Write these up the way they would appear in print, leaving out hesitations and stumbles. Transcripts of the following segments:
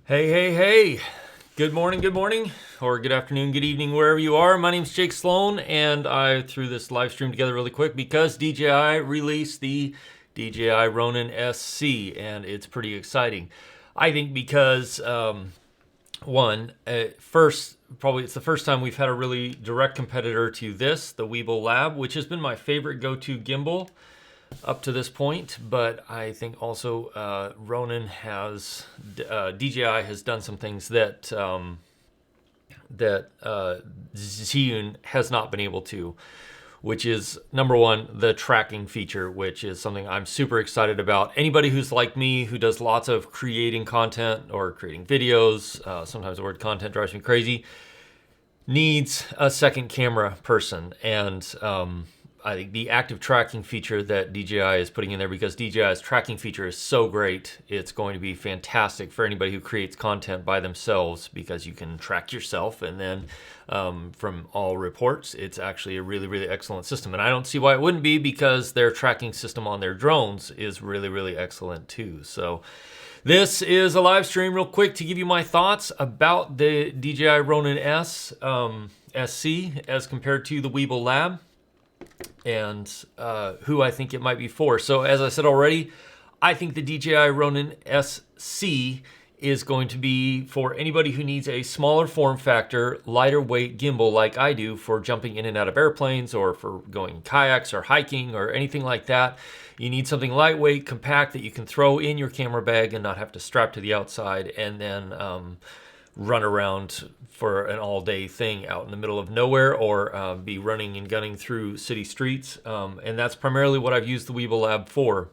Hey, hey, hey. Good morning, or good afternoon, good evening, wherever you are. My name's Jake Sloan, and I threw this live stream together really quick because DJI released the DJI Ronin SC, and it's pretty exciting. I think because, probably it's the first time we've had a really direct competitor to this, the Weebill Lab, which has been my favorite go-to gimbal up to this point, but I think also DJI has done some things that Zhiyun has not been able to, which is number one, the tracking feature, which is something I'm super excited about. Anybody who's like me, who does lots of creating content or creating videos, sometimes the word content drives me crazy, needs a second camera person. And I think the active tracking feature that DJI is putting in there, because DJI's tracking feature is so great, it's going to be fantastic for anybody who creates content by themselves, because you can track yourself, and then from all reports, it's actually a really, really excellent system. And I don't see why it wouldn't be, because their tracking system on their drones is really, really excellent too. So this is a live stream real quick to give you my thoughts about the DJI Ronin SC as compared to the Weebill Lab, and who I think it might be for. So as I said already, I think the DJI Ronin SC is going to be for anybody who needs a smaller form factor, lighter weight gimbal like I do for jumping in and out of airplanes, or for going kayaks or hiking or anything like that. You need something lightweight, compact, that you can throw in your camera bag and not have to strap to the outside, and then run around for an all-day thing out in the middle of nowhere, or be running and gunning through city streets. And that's primarily what I've used the Weebill Lab for.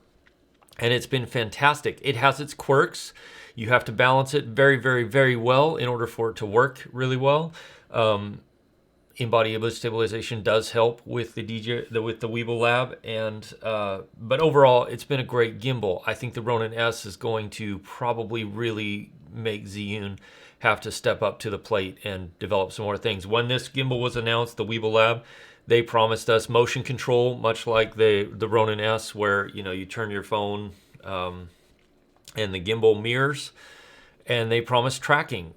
And it's been fantastic. It has its quirks. You have to balance it very, very, very well in order for it to work really well. In-body image stabilization does help with the Weebill Lab, and but overall, it's been a great gimbal. I think the Ronin S is going to probably really make Zhiyun have to step up to the plate and develop some more things. When this gimbal was announced, the Weebill Lab, they promised us motion control, much like the Ronin S, where you turn your phone and the gimbal mirrors. And they promised tracking.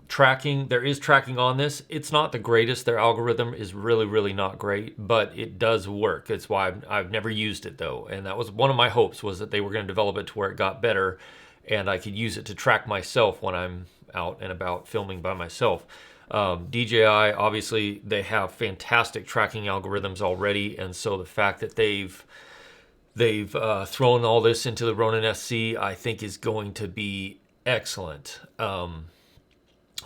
There is tracking on this. It's not the greatest. Their algorithm is really, really not great, but it does work. It's why I've never used it, though. And that was one of my hopes, was that they were going to develop it to where it got better and I could use it to track myself when I'm out and about filming by myself. DJI, obviously, they have fantastic tracking algorithms already, and so the fact that they've thrown all this into the Ronin SC, I think, is going to be excellent. And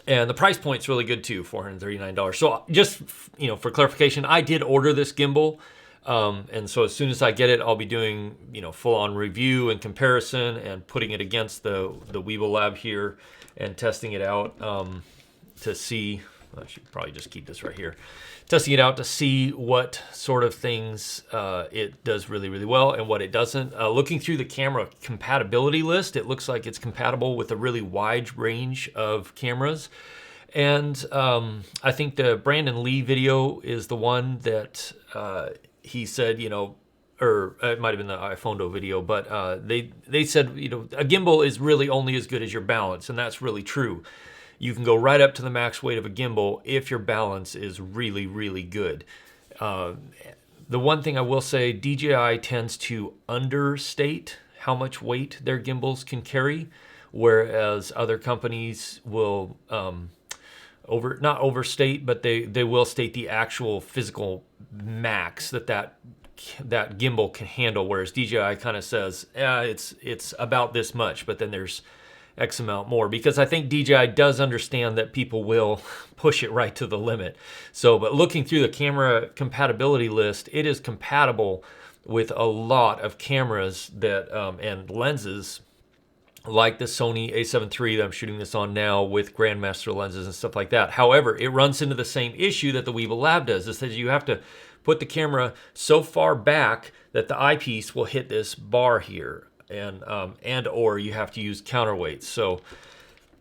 the price point's really good too, $439. So just for clarification, I did order this gimbal, and so as soon as I get it, I'll be doing full-on review and comparison and putting it against the Weebill Lab here and testing it out to see. I should probably just keep this right here. Testing it out to see what sort of things it does really, really well and what it doesn't. Looking through the camera compatibility list, it looks like it's compatible with a really wide range of cameras. And I think the Brandon Lee video is the one that he said, or it might have been the iPhone video, but they said, a gimbal is really only as good as your balance, and that's really true. You can go right up to the max weight of a gimbal if your balance is really, really good. The one thing I will say, DJI tends to understate how much weight their gimbals can carry, whereas other companies will not overstate, but they will state the actual physical max that gimbal can handle, whereas DJI kind of says, it's about this much, but then there's X amount more, because I think DJI does understand that people will push it right to the limit. So, but looking through the camera compatibility list, it is compatible with a lot of cameras that and lenses, like the Sony A7 III that I'm shooting this on now with Grandmaster lenses and stuff like that. However, it runs into the same issue that the Weebill Lab does. It says you have to put the camera so far back that the eyepiece will hit this bar here, and or you have to use counterweights. So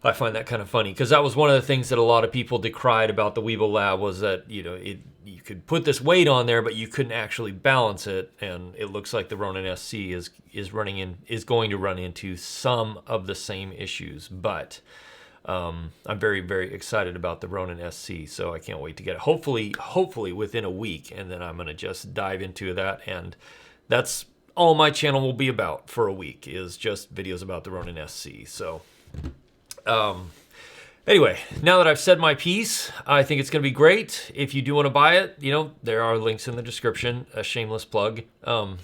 I find that kind of funny, because that was one of the things that a lot of people decried about the Weebill Lab, was that you could put this weight on there, but you couldn't actually balance it. And it looks like the Ronin SC is going to run into some of the same issues. But I'm very, very excited about the Ronin SC, so I can't wait to get it. Hopefully within a week, and then I'm going to just dive into that, and that's all my channel will be about for a week, is just videos about the Ronin SC. So, anyway, now that I've said my piece, I think it's going to be great. If you do want to buy it, you know, there are links in the description, a shameless plug. And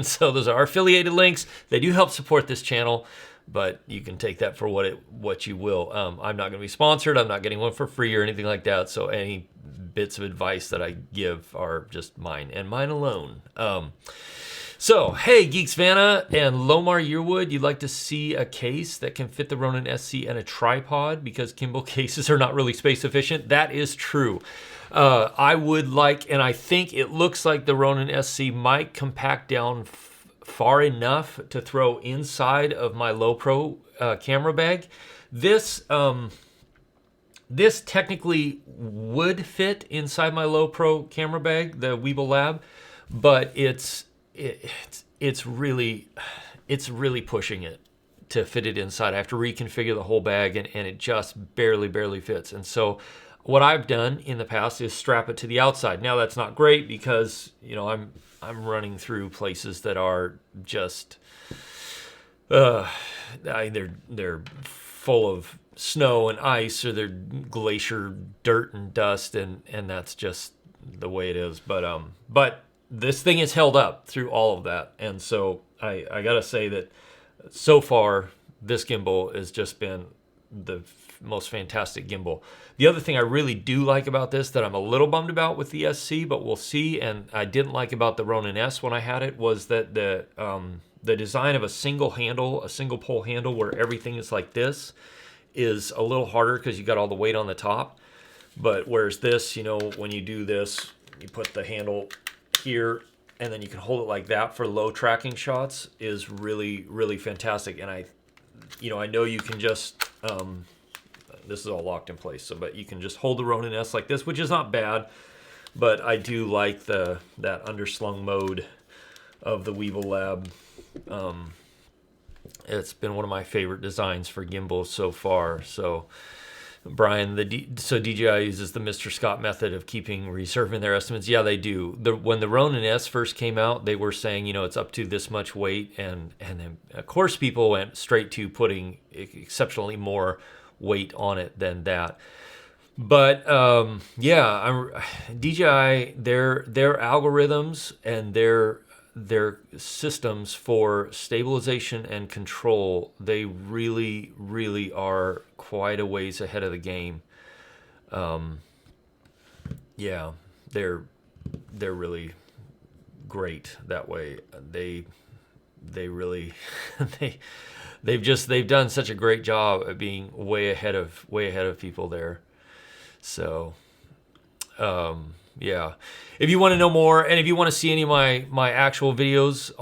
so those are affiliated links. They do help support this channel, but you can take that for what you will. I'm not going to be sponsored. I'm not getting one for free or anything like that. So any bits of advice that I give are just mine and mine alone. So, hey, Geeks Vanna and Lomar Yearwood, you'd like to see a case that can fit the Ronin SC and a tripod because gimbal cases are not really space efficient? That is true. I would like, and I think it looks like the Ronin SC might compact down far enough to throw inside of my low pro camera bag. This technically would fit inside my low pro camera bag, the Weebill Lab, but it's really pushing it to fit it inside. I have to reconfigure the whole bag, and it just barely fits. And so what I've done in the past is strap it to the outside. Now that's not great because, you know, I'm running through places that are just they're full of snow and ice, or they're glacier dirt and dust, and that's just the way it is. But this thing is held up through all of that, and so I gotta say that so far this gimbal has just been the most fantastic gimbal. The other thing I really do like about this, that I'm a little bummed about with the SC, but we'll see, and I didn't like about the Ronin S when I had it, was that the design of a single pole handle where everything is like this is a little harder because you got all the weight on the top. But whereas this, you know, when you do this, you put the handle here, and then you can hold it like that for low tracking shots, is really fantastic. And I know you can just this is all locked in place, but you can just hold the Ronin S like this, which is not bad, but I do like that underslung mode of the Weebill Lab. It's been one of my favorite designs for gimbals so far. So Brian, so DJI uses the Mr. Scott method of reserving their estimates. Yeah, they do. When the Ronin S first came out, they were saying, you know, it's up to this much weight, and then of course people went straight to putting exceptionally more weight on it than that. But yeah, DJI, their algorithms and their systems for stabilization and control, they really are quite a ways ahead of the game. Yeah, they're really great that way. They really they've done such a great job of being way ahead of people there. So yeah, if you want to know more, and if you want to see any of my actual videos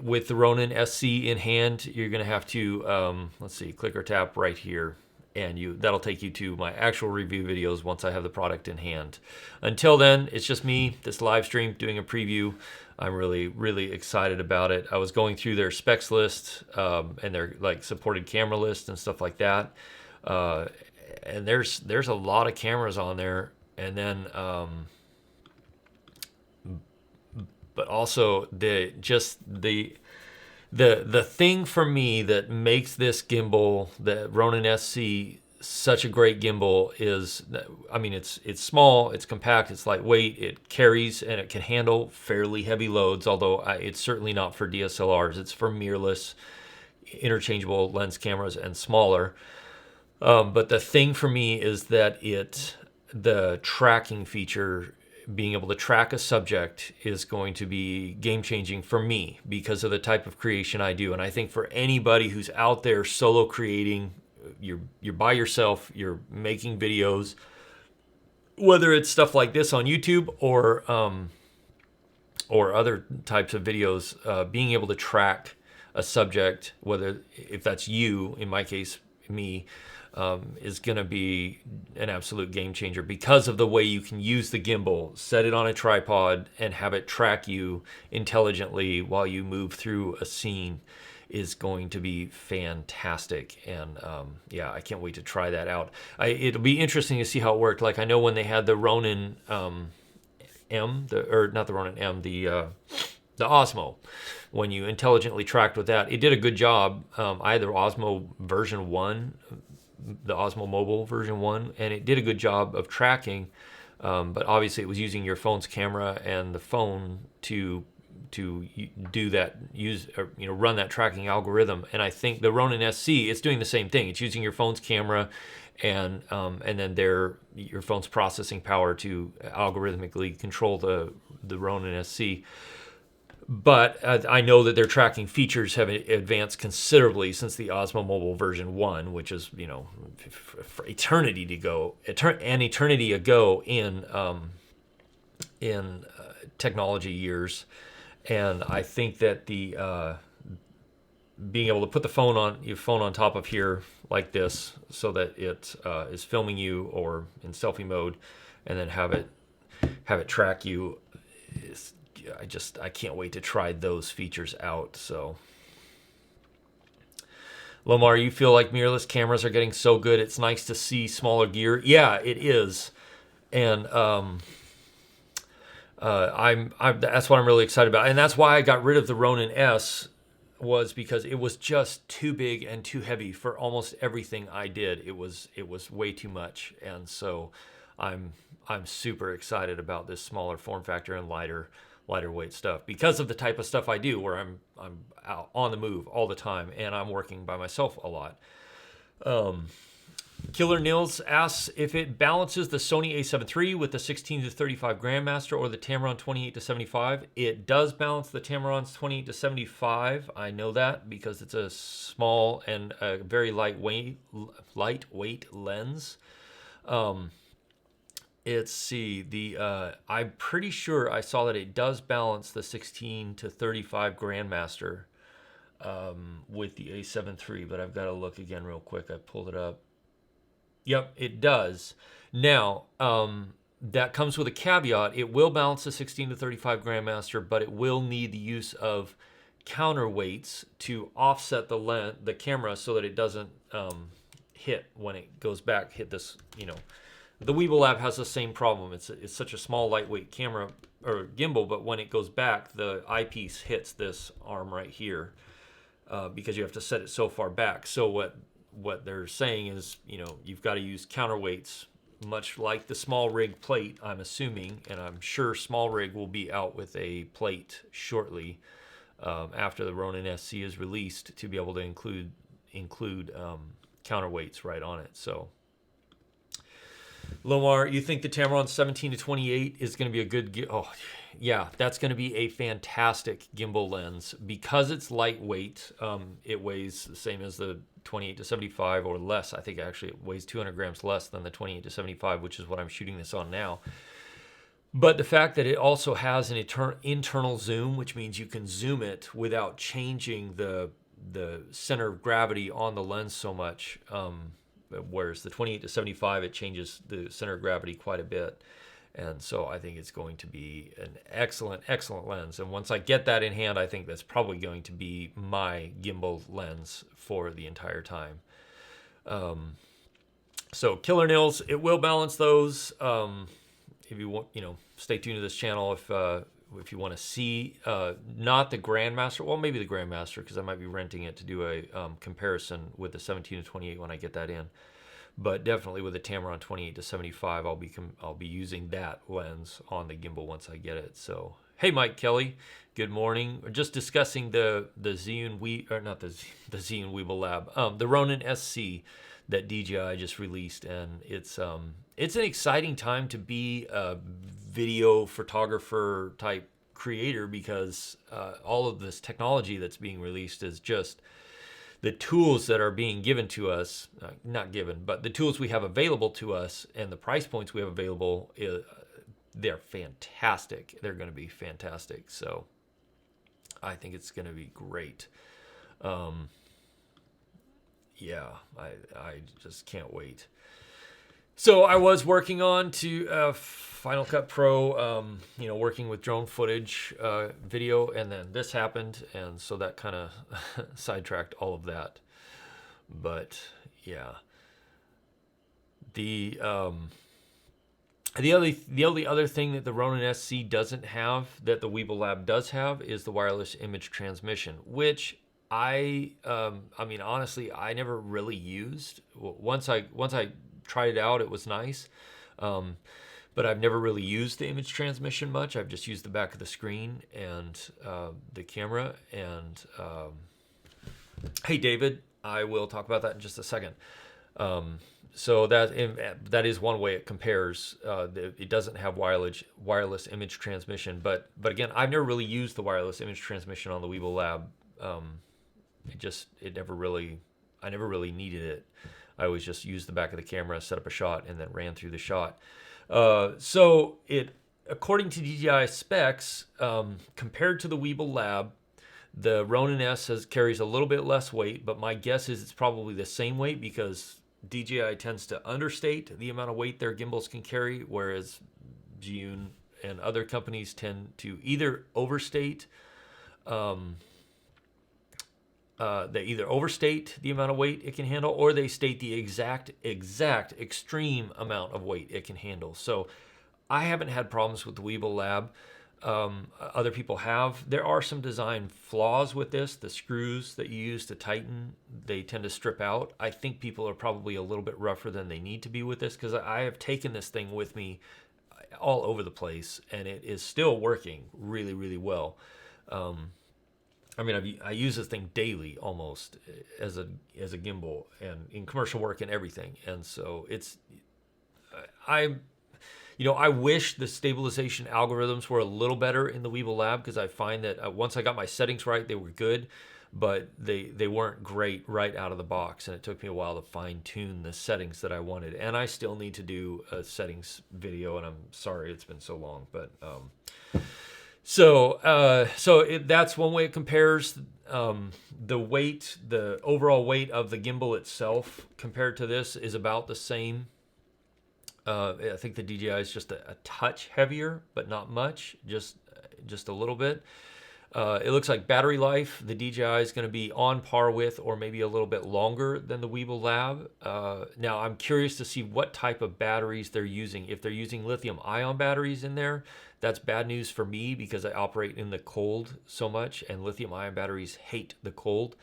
with the Ronin SC in hand, you're gonna have to let's see, click or tap right here, and that'll take you to my actual review videos once I have the product in hand. Until then, it's just me, this live stream, doing a preview. I'm really excited about it. I was going through their specs list and their like supported camera list and stuff like that, and there's a lot of cameras on there. And then but also the thing for me that makes this gimbal, the Ronin SC, such a great gimbal is, I mean, it's small, it's compact, it's lightweight, it carries, and it can handle fairly heavy loads, although it's certainly not for DSLRs. It's for mirrorless, interchangeable lens cameras and smaller. But the thing for me is that the tracking feature, being able to track a subject, is going to be game-changing for me because of the type of creation I do. And I think for anybody who's out there solo creating, you're by yourself, you're making videos, whether it's stuff like this on YouTube or other types of videos, being able to track a subject, if that's you, in my case, me, is going to be an absolute game changer because of the way you can use the gimbal, set it on a tripod, and have it track you intelligently while you move through a scene. is going to be fantastic. And yeah, I can't wait to try that out. It'll be interesting to see how it worked. Like, I know when they had the Ronin or not the Ronin M, the Osmo, when you intelligently tracked with that, it did a good job. I had the Osmo version 1, the Osmo Mobile version 1, and it did a good job of tracking, but obviously it was using your phone's camera and the phone to do that, run that tracking algorithm. And I think the Ronin SC, it's doing the same thing. It's using your phone's camera and then your phone's processing power to algorithmically control the Ronin SC. But I know that their tracking features have advanced considerably since the Osmo Mobile version 1, which is, for eternity ago in technology years. And I think that the being able to put your phone on top of here like this, so that it is filming you or in selfie mode, and then have it track you, I can't wait to try those features out. So, Lomar, you feel like mirrorless cameras are getting so good, it's nice to see smaller gear. Yeah, it is, and that's what I'm really excited about, and that's why I got rid of the Ronin S, was because it was just too big and too heavy for almost everything I did. It was way too much, and so I'm super excited about this smaller form factor and lighter weight stuff, because of the type of stuff I do, where I'm out on the move all the time, and I'm working by myself a lot. Killer Nils asks if it balances the Sony A7iii with the 16 to 35 Grandmaster or the Tamron 28 to 75. It does balance the Tamron's 28 to 75. I know that because it's a small and a very lightweight lens. Let's see, I'm pretty sure I saw that it does balance the 16 to 35 Grandmaster with the A7 III, but I've got to look again real quick. I pulled it up. Yep, it does. Now, that comes with a caveat. It will balance the 16 to 35 Grandmaster, but it will need the use of counterweights to offset the camera so that it doesn't hit when it goes back, hit this, The Weebill Lab has the same problem. It's such a small, lightweight camera or gimbal, but when it goes back, the eyepiece hits this arm right here because you have to set it so far back. So what they're saying is, you've got to use counterweights, much like the small rig plate, I'm assuming, and I'm sure small rig will be out with a plate shortly after the Ronin SC is released, to be able to include counterweights right on it. So, Lomar, you think the Tamron 17 to 28 is going to be a good... Oh, yeah, that's going to be a fantastic gimbal lens. Because it's lightweight, it weighs the same as the 28 to 75 or less. I think actually it weighs 200 grams less than the 28 to 75, which is what I'm shooting this on now. But the fact that it also has an internal zoom, which means you can zoom it without changing the center of gravity on the lens so much, whereas the 28 to 75, it changes the center of gravity quite a bit. And so I think it's going to be an excellent, excellent lens. And once I get that in hand, I think that's probably going to be my gimbal lens for the entire time. So Killer Nils, it will balance those. If you want, stay tuned to this channel if you want to see not the Grandmaster, well, maybe the Grandmaster, because I might be renting it to do a comparison with the 17 to 28 when I get that in. But definitely with the Tamron 28 to 75, I'll be using that lens on the gimbal once I get it. So, hey, Mike Kelly, good morning. We're just discussing the Zhiyun Zhiyun Weebill Lab, the Ronin SC that DJI just released, and it's an exciting time to be a video photographer type creator, because all of this technology that's being released is just the tools that are being given to us, not given, but the tools we have available to us and the price points we have available, they're fantastic. They're going to be fantastic. So I think it's going to be great. Yeah, I just can't wait. So I was working on to Final Cut Pro, working with drone footage, video, and then this happened, and so that kind of sidetracked all of that. But yeah, the only other thing that the Ronin SC doesn't have that the Weebill Lab does have is the wireless image transmission, which I mean, honestly, I never really used. Once I tried it out, it was nice, but I've never really used the image transmission much. I've just used the back of the screen and the camera. And hey, David, I will talk about that in just a second. So that is one way it compares. It doesn't have wireless image transmission, but again, I've never really used the wireless image transmission on the Weebill Lab. I never really needed it. I always just used the back of the camera, set up a shot, and then ran through the shot. So according to DJI specs, compared to the Weebill Lab, the Ronin S carries a little bit less weight, but my guess is it's probably the same weight because DJI tends to understate the amount of weight their gimbals can carry, whereas Zhiyun and other companies tend to either overstate the amount of weight it can handle, or they state the exact extreme amount of weight it can handle. So I haven't had problems with the Weebill Lab. Other people have. There are some design flaws with this. The screws that you use to tighten, they tend to strip out. I think people are probably a little bit rougher than they need to be with this, because I have taken this thing with me all over the place, and it is still working really, really well. I mean, I use this thing daily almost as a gimbal, and in commercial work and everything. And so I wish the stabilization algorithms were a little better in the Weebill Lab, because I find that once I got my settings right, they were good, but they weren't great right out of the box, and it took me a while to fine tune the settings that I wanted. And I still need to do a settings video, and I'm sorry it's been so long, but that's one way it compares. The overall weight of the gimbal itself compared to this is about the same. I think the DJI is just a touch heavier, but not much, just a little bit. It looks like battery life, the DJI is going to be on par with, or maybe a little bit longer than the Weebill Lab. Now, I'm curious to see what type of batteries they're using. If they're using lithium-ion batteries in there, that's bad news for me, because I operate in the cold so much, and lithium-ion batteries hate the cold.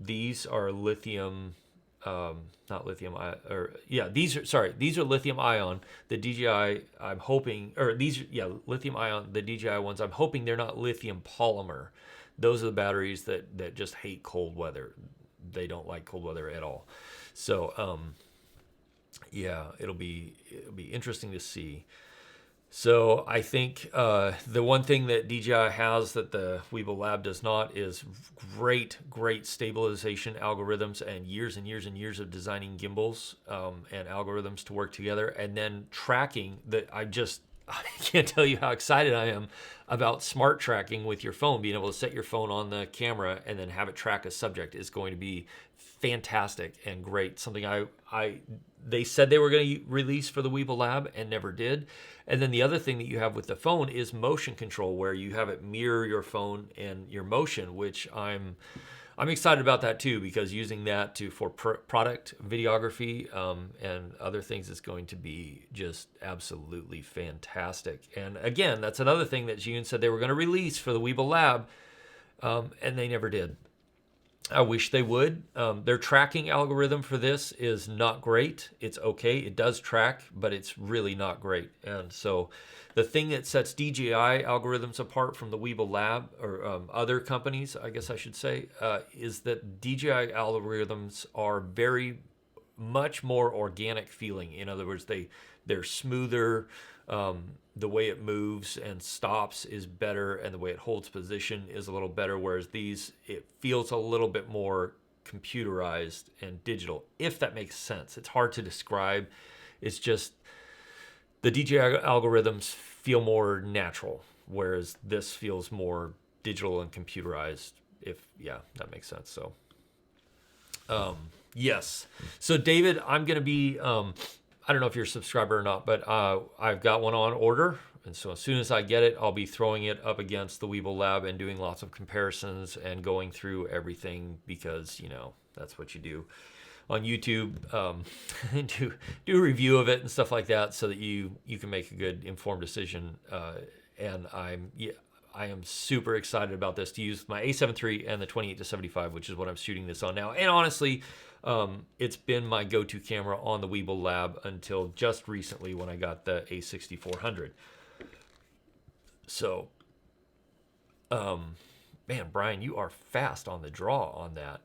These are lithium. These are lithium ion. The DJI, I'm hoping, lithium ion, the DJI ones, I'm hoping they're not lithium polymer. Those are the batteries that just hate cold weather. They don't like cold weather at all. So, it'll be interesting to see. So I think the one thing that DJI has that the Weebill Lab does not is great stabilization algorithms, and years of designing gimbals and algorithms to work together, and then tracking that I can't tell you how excited I am about smart tracking with your phone. Being able to set your phone on the camera and then have it track a subject is going to be fantastic and great. Something they said they were going to release for the Weebill Lab and never did. And then the other thing that you have with the phone is motion control, where you have it mirror your phone and your motion, which I'm excited about that too, because using that for product videography and other things is going to be just absolutely fantastic. And again, that's another thing that Zhiyun said they were going to release for the Weebill Lab, and they never did. I wish they would. Their tracking algorithm for this is not great. It's okay. It does track, but it's really not great. And so the thing that sets DJI algorithms apart from the Weebill Lab, or other companies, I guess I should say, is that DJI algorithms are very much more organic feeling. In other words, they're smoother. The way it moves and stops is better, and the way it holds position is a little better, whereas it feels a little bit more computerized and digital, if that makes sense. It's hard to describe. It's just the DJI algorithms feel more natural, whereas this feels more digital and computerized, that makes sense. So yes. So David, I'm going to be I don't know if you're a subscriber or not, but I've got one on order. And so as soon as I get it, I'll be throwing it up against the Weebill Lab and doing lots of comparisons and going through everything because, you know, that's what you do on YouTube. Do a review of it and stuff like that so that you can make a good informed decision. And I am super excited about this to use my A7 III and the 28-75, which is what I'm shooting this on now. And honestly, it's been my go-to camera on the Weebill Lab until just recently when I got the A6400. So, man, Brian, you are fast on the draw on that.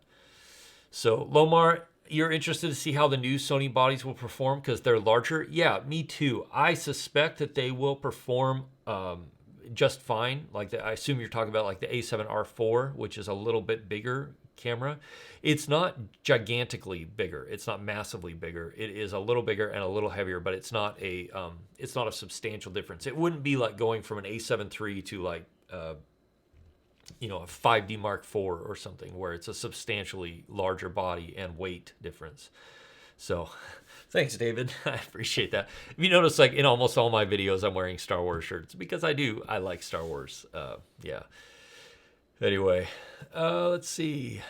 So, Lomar, you're interested to see how the new Sony bodies will perform because they're larger? Yeah, me too. I suspect that they will perform just fine. Like I assume you're talking about like the A7R4, which is a little bit bigger camera. It's not gigantically bigger. It's not massively bigger. It is a little bigger and a little heavier, but it's not a substantial difference. It wouldn't be like going from an A7 III to like you know, a 5D Mark IV or something where it's a substantially larger body and weight difference. So thanks, David. I appreciate that. If you notice, like in almost all my videos, I'm wearing Star Wars shirts because I like Star Wars. Yeah. Anyway, let's see.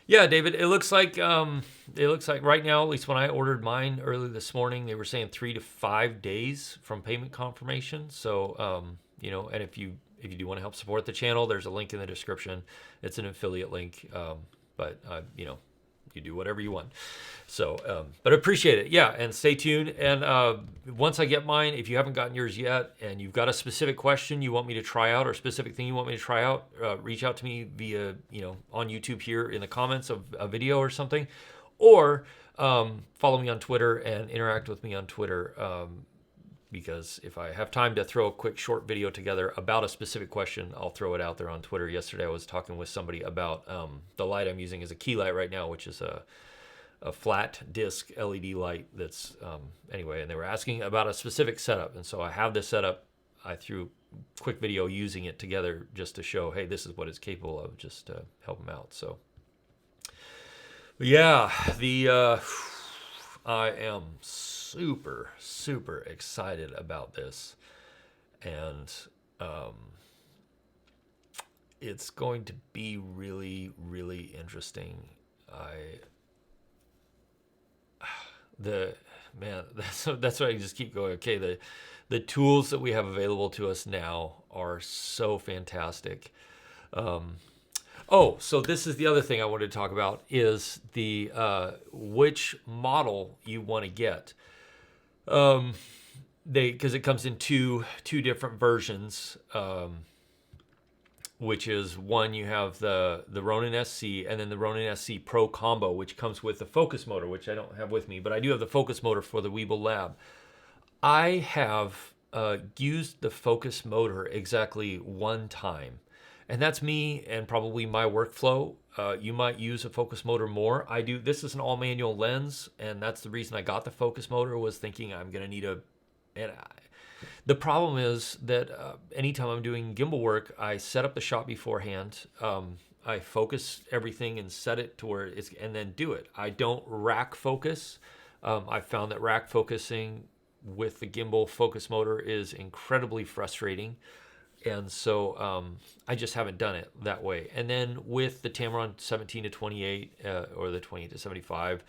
Yeah, David, it looks like right now, at least when I ordered mine early this morning, they were saying 3 to 5 days from payment confirmation. So, you know, and if you do want to help support the channel, there's a link in the description. It's an affiliate link, but you know, you do whatever you want. So, but I appreciate it. Yeah, and stay tuned. And once I get mine, if you haven't gotten yours yet, and you've got a specific question you want me to try out or a specific thing you want me to try out, reach out to me via, you know, on YouTube here in the comments of a video or something, or follow me on Twitter and interact with me on Twitter. Because if I have time to throw a quick short video together about a specific question, I'll throw it out there on Twitter. Yesterday, I was talking with somebody about the light I'm using as a key light right now, which is a flat disc LED light that's, anyway, and they were asking about a specific setup. And so I have this setup. I threw a quick video using it together just to show, hey, this is what it's capable of, just to help them out. So, but yeah, I am super excited about this, and it's going to be really interesting. That's why I just keep going. Okay, the tools that we have available to us now are so fantastic. Oh, so this is the other thing I wanted to talk about is the which model you want to get. Because it comes in two different versions. Which is one, you have the Ronin SC and then the Ronin SC Pro combo, which comes with the focus motor, which I don't have with me, but I do have the focus motor for the Weebill Lab. I have used the focus motor exactly one time, and that's me and probably my workflow. You might use a focus motor more. I do. This is an all manual lens, and that's the reason I got the focus motor, was thinking I'm going to need the problem is that anytime I'm doing gimbal work, I set up the shot beforehand. I focus everything and set it to where it's, and then do it. I don't rack focus. I found that rack focusing with the gimbal focus motor is incredibly frustrating. And so I just haven't done it that way. And then with the Tamron 17-28 or the 28-75,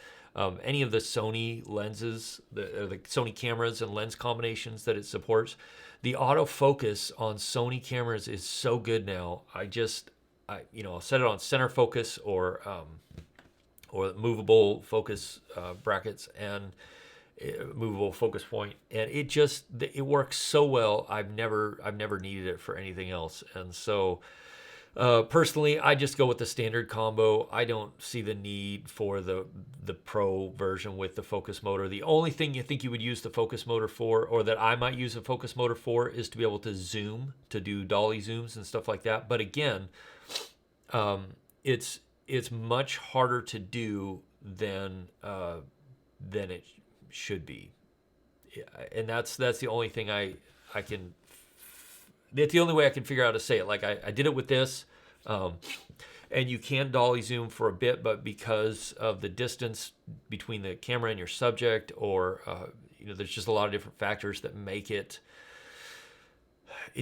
any of the Sony lenses, the Sony cameras and lens combinations that it supports, the autofocus on Sony cameras is so good now. I'll set it on center focus or movable focus brackets and movable focus point, and it works so well. I've never needed it for anything else. And so personally, I just go with the standard combo. I don't see the need for the Pro version with the focus motor. The only thing you think you would use the focus motor for, or that I might use a focus motor for, is to be able to zoom, to do dolly zooms and stuff like that. But again, it's much harder to do than it should be. And that's the only thing I can. That's the only way I can figure out how to say it. Like I did it with this. And you can dolly zoom for a bit, but because of the distance between the camera and your subject, or there's just a lot of different factors that make it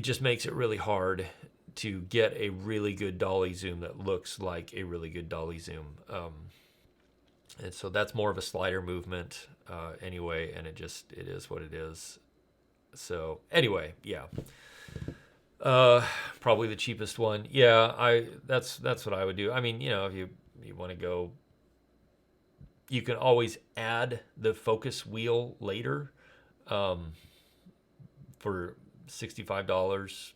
just makes it really hard to get a really good dolly zoom that looks like a really good dolly zoom. And so that's more of a slider movement anyway, and it is what it is. So anyway, yeah. Probably the cheapest one. Yeah, that's what I would do. I mean, if you want to go, you can always add the focus wheel later for $65,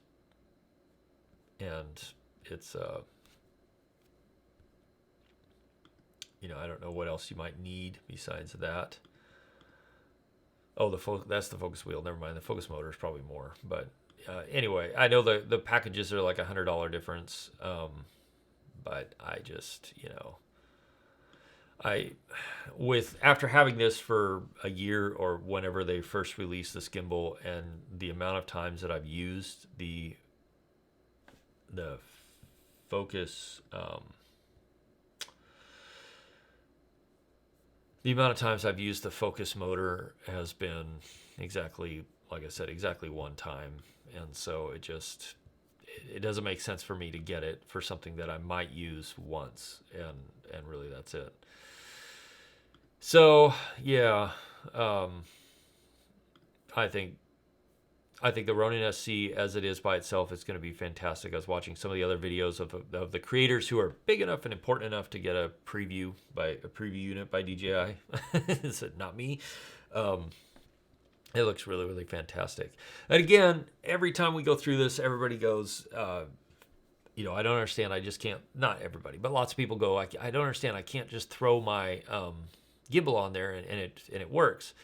and it's I don't know what else you might need besides that. Oh, that's the focus wheel. Never mind. The focus motor is probably more, but anyway, I know the packages are like $100 difference, but I just after having this for a year or whenever they first released this gimbal, and the amount of times that I've used the focus, the amount of times I've used the focus motor has been exactly, like I said, exactly one time. And so it doesn't make sense for me to get it for something that I might use once, and really that's it. So yeah, I think the Ronin SC as it is by itself is going to be fantastic. I was watching some of the other videos of the creators who are big enough and important enough to get a preview unit by DJI. It's not me. It looks really, really fantastic. And again, every time we go through this, everybody goes, I don't understand. I just can't. Not everybody, but lots of people go, I don't understand. I can't just throw my gimbal on there and it works.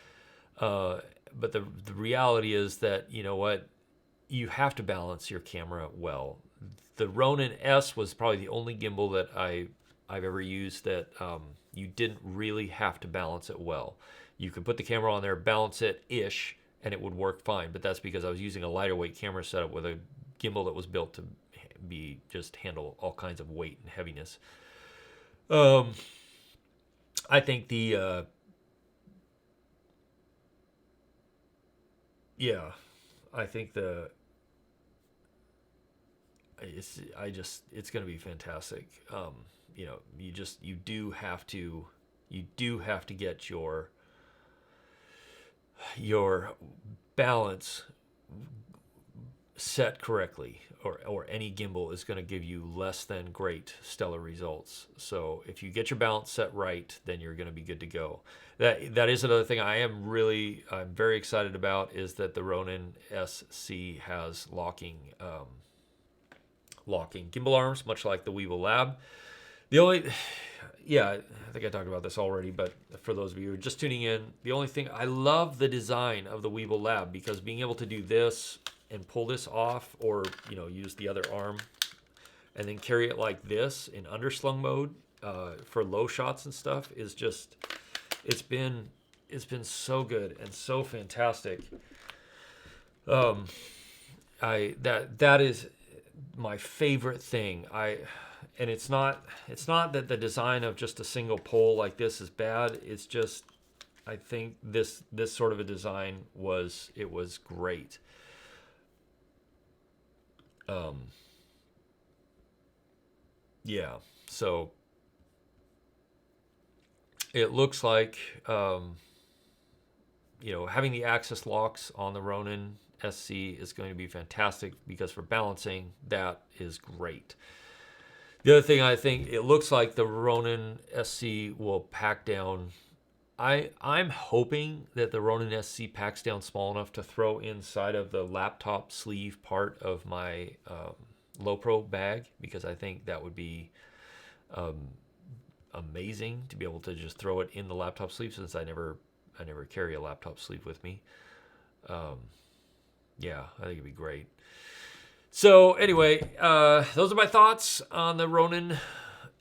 But the reality is that, you have to balance your camera well. The Ronin S was probably the only gimbal that I've ever used that you didn't really have to balance it well. You could put the camera on there, balance it-ish, and it would work fine. But that's because I was using a lighter weight camera setup with a gimbal that was built to handle all kinds of weight and heaviness. I think it's going to be fantastic. You do have to get your balance set correctly, or any gimbal is going to give you less than great stellar results. So if you get your balance set right, then you're going to be good to go. That is another thing I'm very excited about, is that the Ronin SC has locking gimbal arms, much like the Weebill Lab. I think I talked about this already, but for those of you who are just tuning in, the only thing, I love the design of the Weebill Lab, because being able to do this and pull this off, or use the other arm and then carry it like this in underslung mode for low shots and stuff is just, it's been so good and so fantastic. That is my favorite thing. And it's not that the design of just a single pole like this is bad. It's just, I think this sort of a design was great. So it looks like, having the axis locks on the Ronin SC is going to be fantastic, because for balancing, that is great. The other thing, I think it looks like the Ronin SC will pack down. I'm hoping that the Ronin SC packs down small enough to throw inside of the laptop sleeve part of my low pro bag, because I think that would be amazing to be able to just throw it in the laptop sleeve, since I never carry a laptop sleeve with me. I think it'd be great. So anyway, those are my thoughts on the Ronin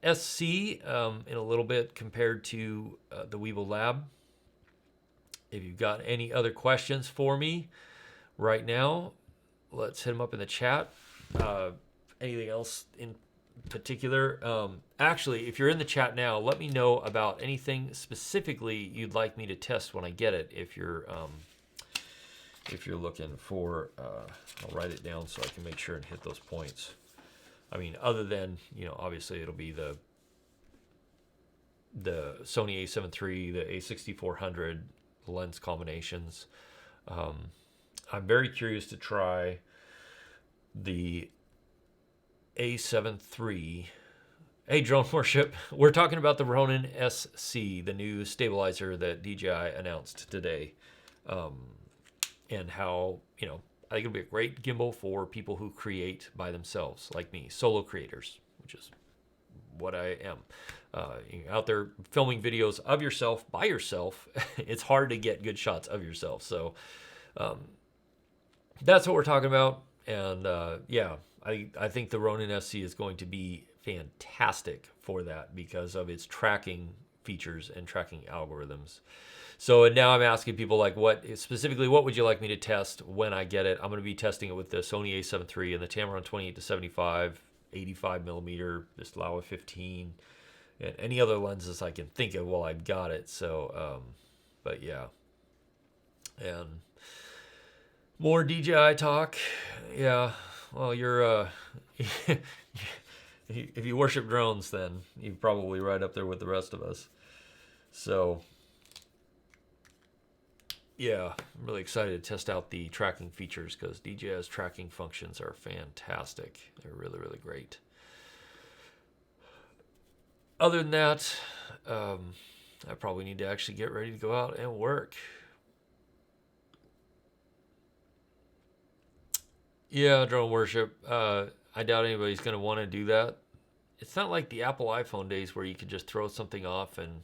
SC in a little bit compared to the Weebill Lab. If you've got any other questions for me right now, let's hit them up in the chat. Anything else particular. Actually, if you're in the chat now, let me know about anything specifically you'd like me to test when I get it. If you're looking for, I'll write it down so I can make sure and hit those points. I mean, other than, obviously it'll be the Sony A7iii, the A6400 lens combinations. I'm very curious to try the A7 III. Hey, Drone Worship. We're talking about the Ronin SC, the new stabilizer that DJI announced today. And how, I think it'll be a great gimbal for people who create by themselves, like me, solo creators, which is what I am. You're out there filming videos of yourself by yourself. It's hard to get good shots of yourself. So that's what we're talking about. And yeah, I think the Ronin SC is going to be fantastic for that because of its tracking features and tracking algorithms. So and now I'm asking people like, what would you like me to test when I get it? I'm going to be testing it with the Sony A7 III and the Tamron 28-75, 85 millimeter, this Laowa 15, and any other lenses I can think of while I've got it. So, but yeah, and more DJI talk. Yeah, well, you're if you worship drones, then you're probably right up there with the rest of us. So yeah, I'm really excited to test out the tracking features because DJI's tracking functions are fantastic. They're really, really great. Other than that, I probably need to actually get ready to go out and work. Yeah, Drone Worship. I doubt anybody's going to want to do that. It's not like the Apple iPhone days where you could just throw something off and,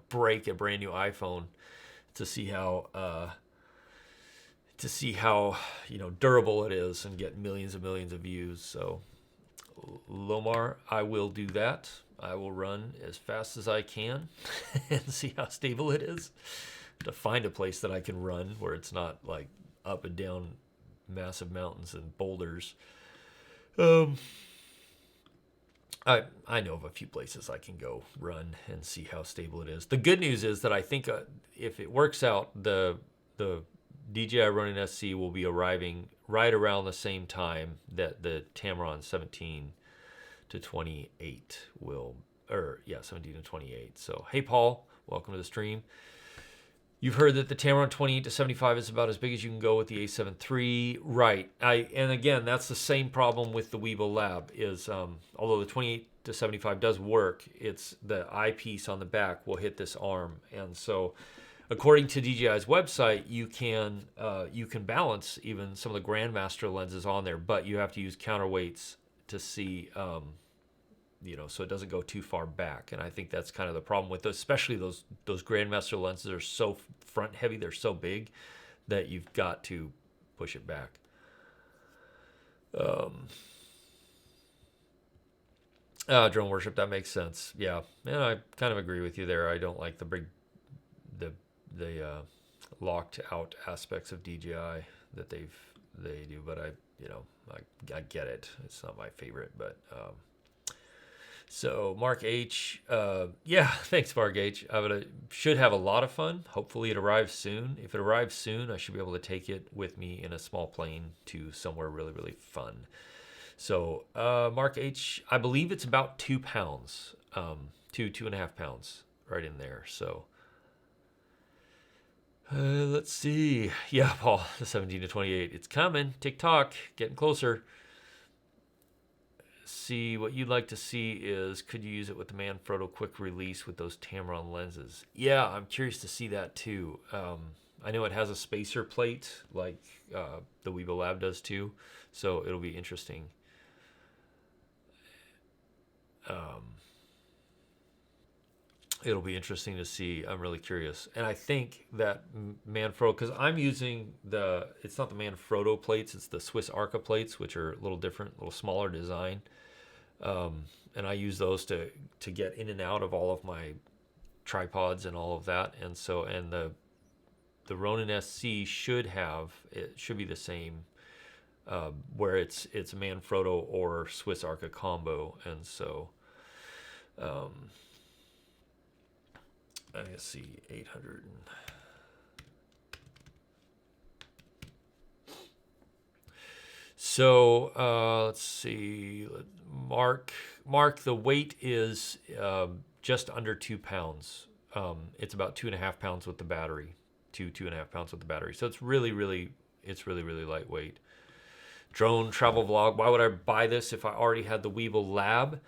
break a brand new iPhone to see how durable it is and get millions and millions of views. So Lomar, I will do that. I will run as fast as I can and see how stable it is. To find a place that I can run where it's not like up and down massive mountains and boulders. I know of a few places I can go run and see how stable it is. The good news is that I think if it works out, the DJI Ronin SC will be arriving right around the same time that the Tamron 17 to 28 will, 17 to 28. So, hey, Paul, welcome to the stream. You've heard that the Tamron 28 to 75 is about as big as you can go with the A7 III. Right. And again, that's the same problem with the Weebill Lab is, although the 28 to 75 does work, it's the eyepiece on the back will hit this arm. And so according to DJI's website, you can balance even some of the Grandmaster lenses on there, but you have to use counterweights to see, so it doesn't go too far back. And I think that's kind of the problem with those, especially those Grandmaster lenses are so front heavy, they're so big that you've got to push it back. Drone Worship, that makes sense. Yeah, and I kind of agree with you there. I don't like the locked out aspects of DJI that they do, but I get it. It's not my favorite, but so Mark H, yeah, thanks Mark H. Should have a lot of fun. Hopefully it arrives soon. If it arrives soon, I should be able to take it with me in a small plane to somewhere really, really fun. So Mark H, I believe it's about 2 pounds, 2.5 pounds right in there. So let's see. Yeah, Paul, the 17 to 28. It's coming. TikTok, getting closer. See, what you'd like to see is, could you use it with the Manfrotto quick release with those Tamron lenses? Yeah, I'm curious to see that too. I know it has a spacer plate like the Weebill Lab does too, so it'll be interesting. It'll be interesting to see. I'm really curious. And I think that Manfrotto, because I'm using it's not the Manfrotto plates, it's the Swiss Arca plates, which are a little different, a little smaller design. And I use those to get in and out of all of my tripods and all of that. And so, the Ronin SC should be the same where it's Manfrotto or Swiss Arca combo, and so let's see, 800. So let's see, Mark, the weight is just under 2 pounds. It's about 2.5 pounds with the battery, 2.5 pounds with the battery. So it's really lightweight. Drone travel vlog. Why would I buy this if I already had the Weebill Lab?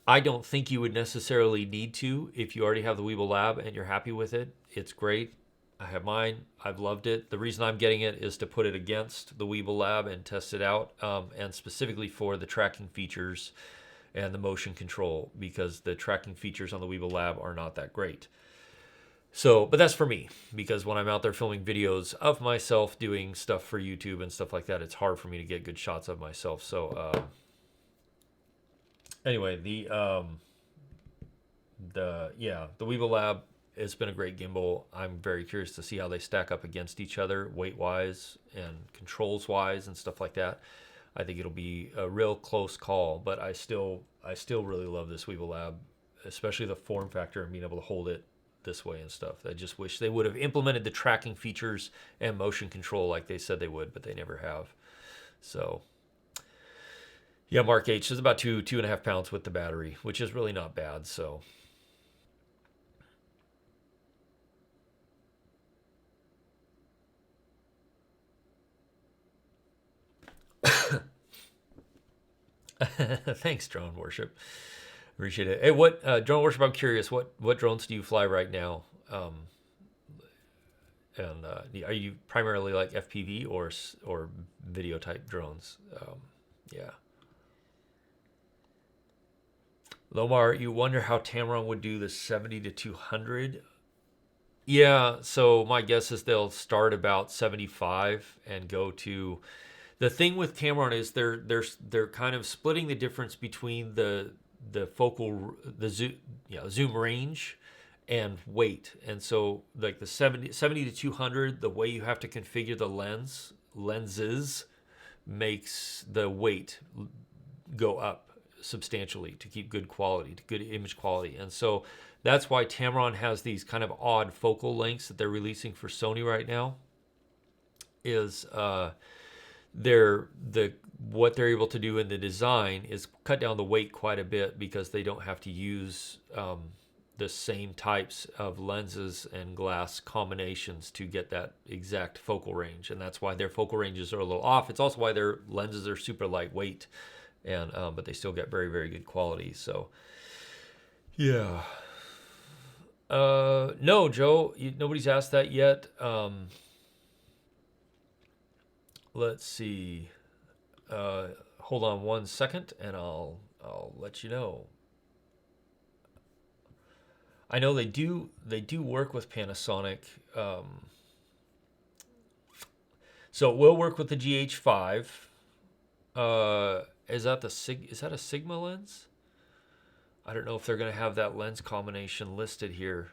I don't think you would necessarily need to if you already have the Weebill Lab and you're happy with it. It's great. I have mine. I've loved it. The reason I'm getting it is to put it against the Weebill Lab and test it out, and specifically for the tracking features and the motion control, because the tracking features on the Weebill Lab are not that great. So, but that's for me, because when I'm out there filming videos of myself doing stuff for YouTube and stuff like that, it's hard for me to get good shots of myself. So, anyway, the Weebill Lab, it's been a great gimbal. I'm very curious to see how they stack up against each other, weight-wise and controls-wise and stuff like that. I think it'll be a real close call, but I still really love this Weebill Lab, especially the form factor and being able to hold it this way and stuff. I just wish they would have implemented the tracking features and motion control like they said they would, but they never have. So, yeah, Mark H is about 2.5 pounds with the battery, which is really not bad. So. Thanks, Drone Worship. Appreciate it. Hey, what Drone Worship? I'm curious. What drones do you fly right now? And are you primarily like FPV or video type drones? Yeah. Lomar, you wonder how Tamron would do the 70 to 200? Yeah. So my guess is they'll start about 75 and go to. The thing with Tamron is they're kind of splitting the difference between the zoom range and weight. And so like the 70 to 200, the way you have to configure the lenses makes the weight go up substantially to keep good quality, to good image quality. And so that's why Tamron has these kind of odd focal lengths that they're releasing for Sony right now. Is what they're able to do in the design is cut down the weight quite a bit, because they don't have to use the same types of lenses and glass combinations to get that exact focal range, and that's why their focal ranges are a little off. It's also why their lenses are super lightweight, and but they still get very good quality. So yeah. No, Joe, nobody's asked that yet. Let's see. Hold on 1 second, and I'll let you know. I know they do work with Panasonic. So we'll work with the GH5. Is that a Sigma lens? I don't know if they're going to have that lens combination listed here.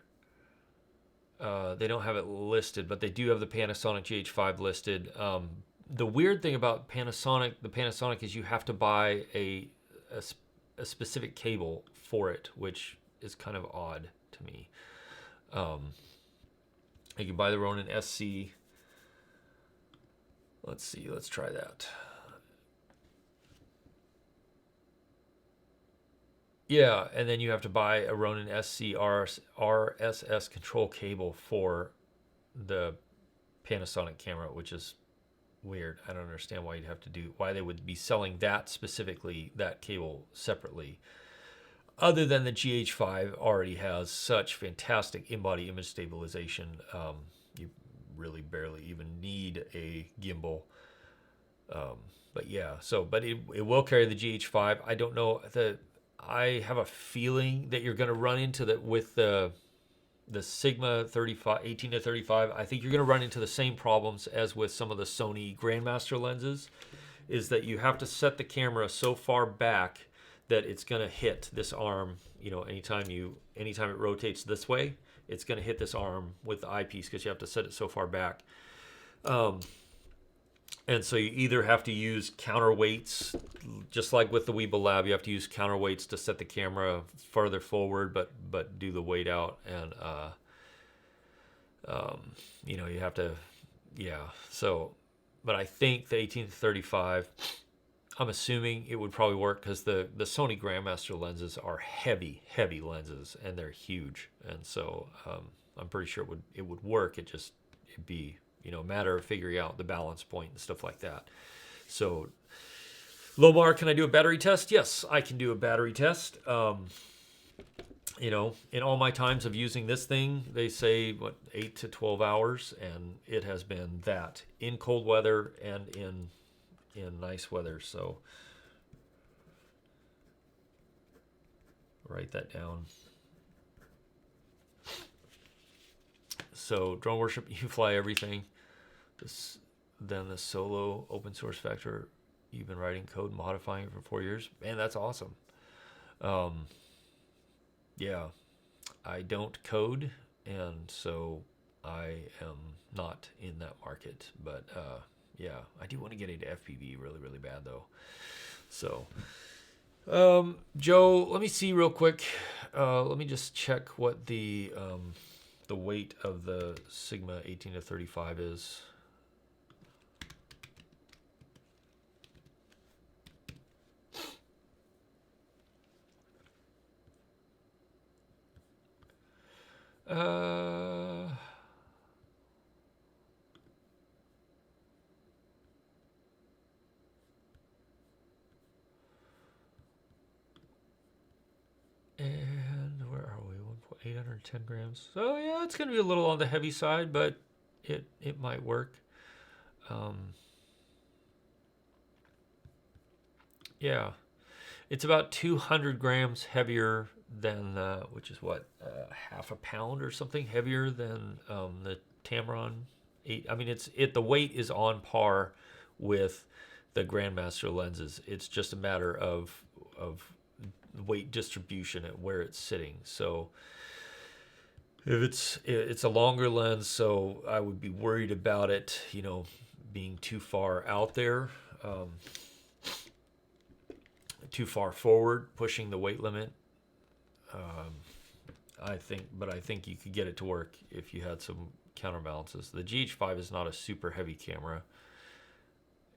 They don't have it listed, but they do have the Panasonic GH5 listed. The weird thing about the Panasonic is you have to buy a specific cable for it, which is kind of odd to me. You can buy the Ronin SC. Let's see, let's try that. Yeah, and then you have to buy a Ronin SC RSS control cable for the Panasonic camera, which is weird. I don't understand why they would be selling that specifically, that cable separately, other than the GH5 already has such fantastic in-body image stabilization. You really barely even need a gimbal. But yeah, but it will carry the GH5. I don't know, I have a feeling that you're going to run into that with the Sigma 18 to 35. I think you're going to run into the same problems as with some of the Sony Grandmaster lenses, is that you have to set the camera so far back that it's going to hit this arm. Anytime it rotates this way, it's going to hit this arm with the eyepiece, because you have to set it so far back. And so you either have to use counterweights, just like with the Weebill Lab, you have to use counterweights to set the camera further forward, but do the weight out, and you know, you have to, yeah. So, but I think the 18-35, I'm assuming it would probably work because the Sony Grandmaster lenses are heavy lenses, and they're huge, and so I'm pretty sure it would work. It'd be, you know, a matter of figuring out the balance point and stuff like that. So, Lomar, can I do a battery test? Yes, I can do a battery test. You know, in all my times of using this thing, they say, what, 8 to 12 hours, and it has been that in cold weather and in nice weather. So, write that down. So, Drone Worship, you fly everything. Then the solo open source factor, you've been writing code, modifying it for 4 years. Man, that's awesome. Yeah, I don't code, and so I am not in that market. But yeah, I do want to get into FPV really bad though. So, Joe, let me see real quick. Let me just check what the weight of the Sigma 18-35 is. And where are we? 810 grams. So yeah, it's going to be a little on the heavy side, but it might work. Yeah, it's about 200 grams heavier than which is what, half a pound or something heavier than the Tamron 8. I mean, the weight is on par with the Grandmaster lenses. It's just a matter of weight distribution at where it's sitting. So if it's a longer lens, so I would be worried about it, you know, being too far out there, too far forward, pushing the weight limit. I think you could get it to work if you had some counterbalances. The GH5 is not a super heavy camera,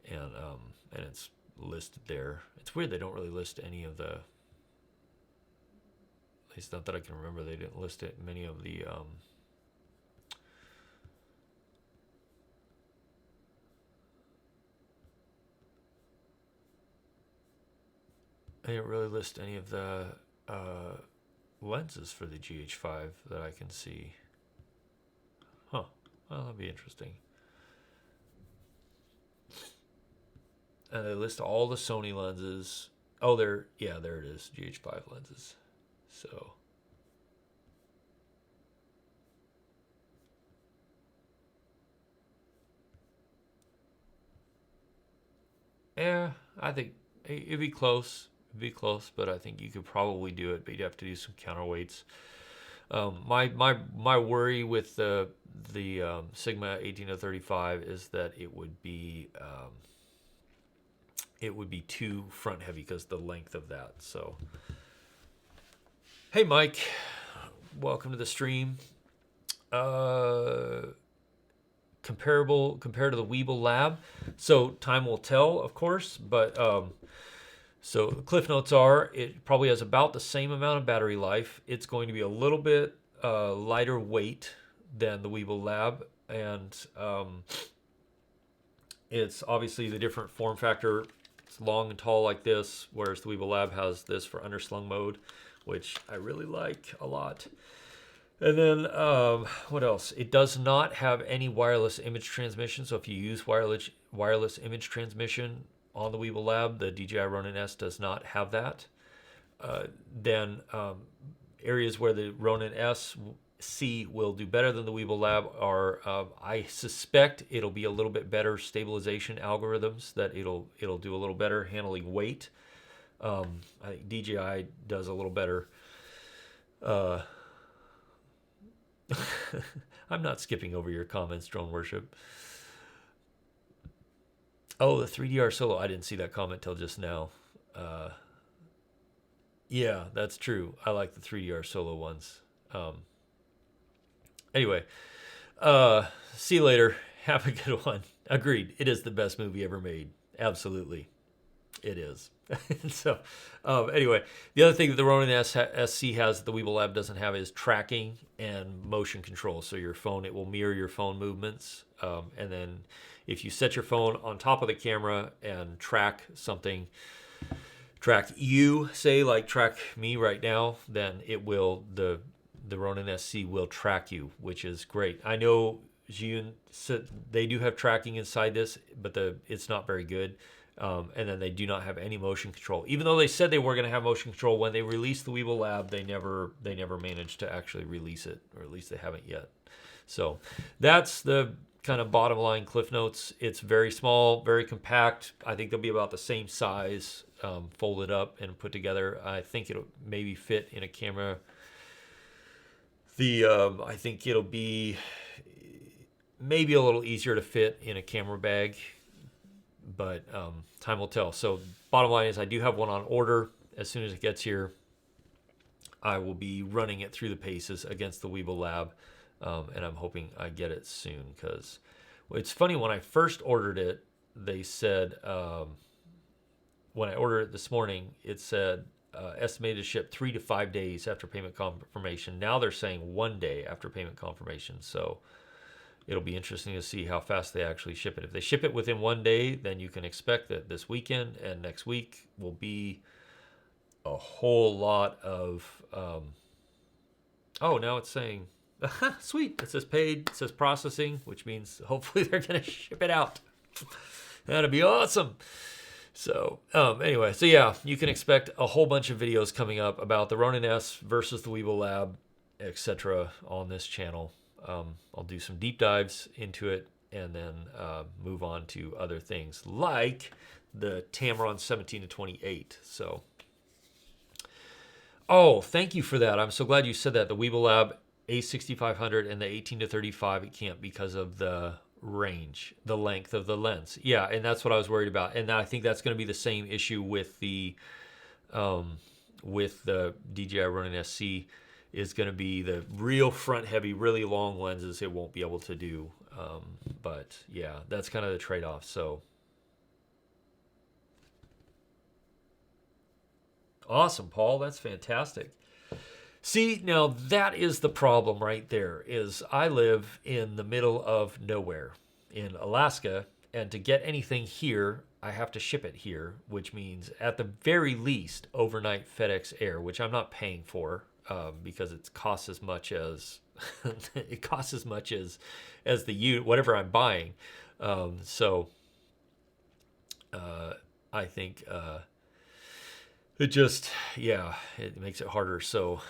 and it's listed there. It's weird they don't really list any of the. At least not that I can remember. They didn't list it. Many of the. They didn't really list any of the lenses for the GH5 that I can see. Huh. Well, that'd be interesting. And they list all the Sony lenses. Oh, there it is. GH5 lenses. So. Yeah, I think it'd be close. But I think you could probably do it. But you'd have to do some counterweights. My worry with the Sigma 18-35 is that it would be too front heavy because the length of that. So, hey Mike, welcome to the stream. Compared to the Weebill Lab, so time will tell, of course, but so the cliff notes are it probably has about the same amount of battery life. It's going to be a little bit lighter weight than the Weebill Lab, and it's obviously the different form factor. It's long and tall like this, whereas the Weebill Lab has this for underslung mode, which I really like a lot. And then what else? It does not have any wireless image transmission. So if you use wireless image transmission on the Weebill Lab, the DJI Ronin S does not have that. Then areas where the Ronin SC will do better than the Weebill Lab are, I suspect it'll be a little bit better stabilization algorithms, that it'll do a little better handling weight. I think DJI does a little better. I'm not skipping over your comments, Drone Worship. Oh, the 3DR Solo. I didn't see that comment till just now. Yeah, that's true. I like the 3DR Solo ones. Anyway, see you later. Have a good one. Agreed. It is the best movie ever made. Absolutely. It is. So, anyway, the other thing that the Ronin SC has that the Weebill Lab doesn't have is tracking and motion control. So your phone, it will mirror your phone movements. And then if you set your phone on top of the camera and track something, track you, say like track me right now, then it will, the Ronin SC will track you, which is great. I know Zhiyun said they do have tracking inside this, but it's not very good. And then they do not have any motion control. Even though they said they were going to have motion control when they released the Weebill Lab, they never managed to actually release it, or at least they haven't yet. So that's the kind of bottom line cliff notes. It's very small, very compact. I think they'll be about the same size, folded up and put together. I think it'll maybe fit in a camera. I think it'll be maybe a little easier to fit in a camera bag, but time will tell. So bottom line is I do have one on order. As soon as it gets here, I will be running it through the paces against the Weebill Lab, and I'm hoping I get it soon, because it's funny, when I first ordered it, they said, when I ordered it this morning, it said estimated to ship 3 to 5 days after payment confirmation. Now they're saying 1 day after payment confirmation. So it'll be interesting to see how fast they actually ship it. If they ship it within 1 day, then you can expect that this weekend and next week will be a whole lot of... oh, now it's saying... sweet. It says paid. It says processing, which means hopefully they're going to ship it out. That'd be awesome. So anyway, so yeah, you can expect a whole bunch of videos coming up about the Ronin S versus the Weebill Lab, etc. on this channel. I'll do some deep dives into it and then move on to other things like the Tamron 17 to 28. So, oh, thank you for that. I'm so glad you said that. The Weebill Lab A6500 and the 18 to 35, it can't because of the range, the length of the lens. Yeah, and that's what I was worried about. And I think that's going to be the same issue with the DJI Ronin SC. Is going to be the real front heavy, really long lenses it won't be able to do. But yeah, that's kind of the trade-off. So awesome, Paul. That's fantastic. See, now that is the problem right there, is I live in the middle of nowhere in Alaska, and to get anything here, I have to ship it here, which means at the very least overnight FedEx Air, which I'm not paying for. Because it costs as much as the whatever I'm buying. So I think it just, yeah, it makes it harder. So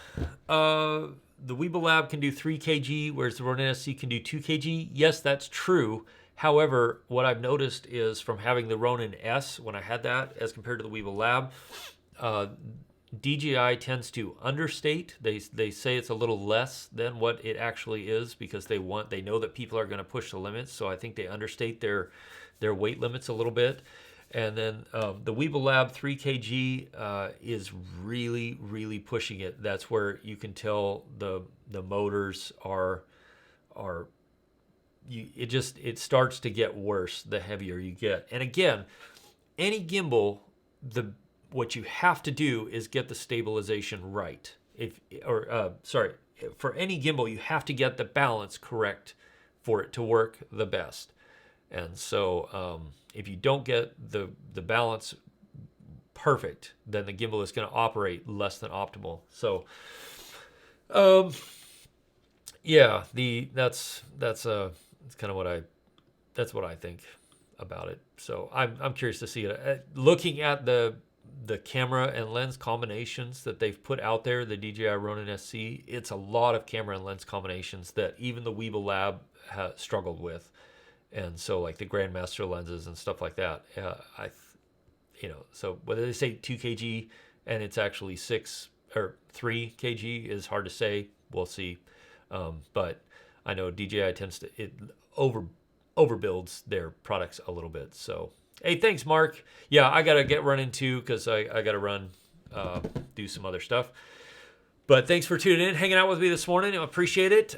the Weebill Lab can do 3 kg, whereas the Ronin SC can do 2 kg. Yes, that's true. However, what I've noticed is from having the Ronin S, when I had that, as compared to the Weebill Lab, DJI tends to understate. They say it's a little less than what it actually is because they know that people are going to push the limits. So I think they understate their weight limits a little bit. And then the Weebill Lab 3 kg is really, really pushing it. That's where you can tell the motors it starts to get worse the heavier you get. And again, any gimbal, what you have to do is get the stabilization right. For any gimbal, you have to get the balance correct for it to work the best. And so if you don't get the balance perfect, then the gimbal is going to operate less than optimal. So yeah, that's kind of what I think about it. So I'm curious to see it. Looking at the camera and lens combinations that they've put out there, the DJI Ronin SC, it's a lot of camera and lens combinations that even the Weebill Lab has struggled with. And so like the Grandmaster lenses and stuff like that, so whether they say 2 kg and it's actually 6 or 3 kg is hard to say. We'll see. But I know DJI tends to overbuilds their products a little bit. So Hey, thanks, Mark. Yeah, I got to get running too because I got to run, do some other stuff. But thanks for tuning in, hanging out with me this morning. I appreciate it.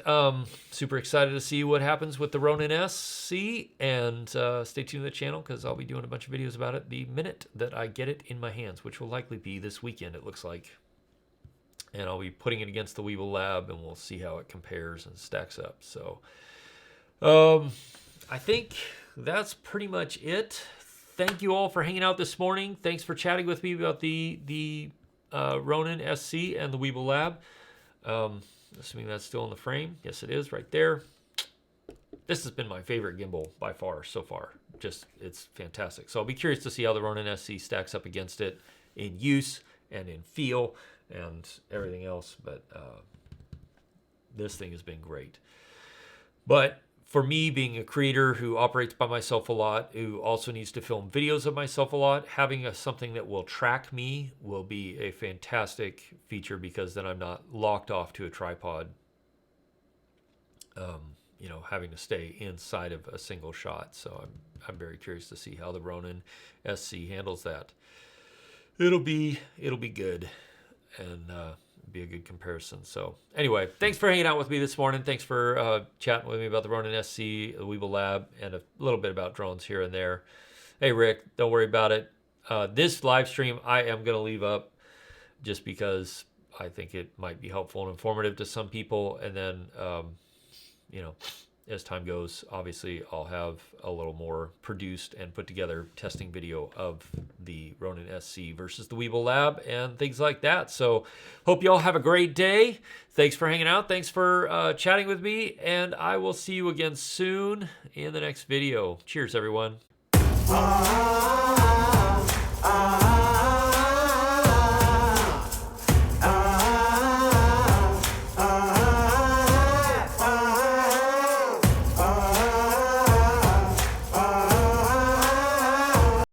Super excited to see what happens with the Ronin SC. And stay tuned to the channel because I'll be doing a bunch of videos about it the minute that I get it in my hands, which will likely be this weekend, it looks like. And I'll be putting it against the Weebill Lab, and we'll see how it compares and stacks up. So I think that's pretty much it. Thank you all for hanging out this morning. Thanks for chatting with me about the Ronin SC and the Weebill Lab. Assuming that's still in the frame. Yes, it is right there. This has been my favorite gimbal by far so far. Just, it's fantastic. So I'll be curious to see how the Ronin SC stacks up against it in use and in feel and everything else. But this thing has been great. But for me, being a creator who operates by myself a lot, who also needs to film videos of myself a lot, having something that will track me will be a fantastic feature because then I'm not locked off to a tripod, you know, having to stay inside of a single shot. So I'm very curious to see how the Ronin SC handles that. It'll be good and be a good comparison. So anyway, thanks for hanging out with me this morning. Thanks for chatting with me about the Ronin SC, the Weebill Lab, and a little bit about drones here and there. Hey, Rick, don't worry about it. This live stream I am going to leave up just because I think it might be helpful and informative to some people. And then, you know, as time goes, obviously I'll have a little more produced and put together testing video of the Ronin SC versus the Weebill Lab and things like that. So hope you all have a great day. Thanks for hanging out. Thanks for chatting with me. And I will see you again soon in the next video. Cheers, everyone.